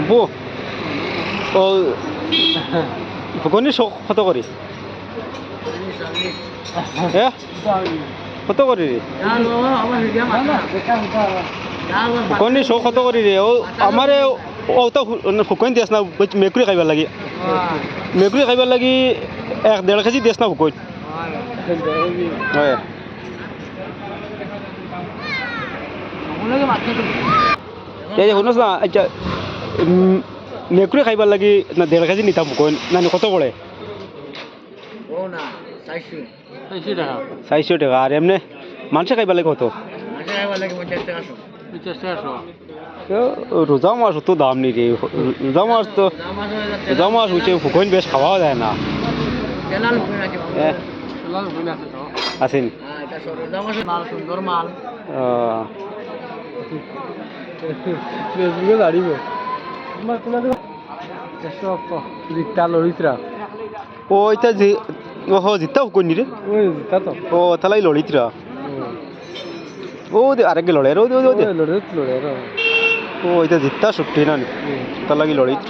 বো ও ফুকনি শখ কত করি হ্যাঁ কত করি রে ফুকনি শখ কত করি রে ও আমারে ও তো ফুকনি দিস না মেকুরি খাইবার লাগি মেকুরি খাইবার লাগি 1.5 কেজি দিস না ফুকনি হয় এই শুনছ না আচ্ছা মেকুরি খাইবার লাগি না 1.5 কেজি নিতাম ফুকনি না কত পড়ে 400 টাকা আর এমনি মানুষে খাইবার লাগে কত রোজা মাছ তো দাম নেই রে রোজা মাছ হচ্ছে ফুকন বেশ খাওয়া যায় না আছেন ও এটা যে ও জিতা ফুকন রে ও তালাই লড়িতরা ও আরেকগে লড়ে ও এটা জিতা ছুটি না তার লাগি লড়িত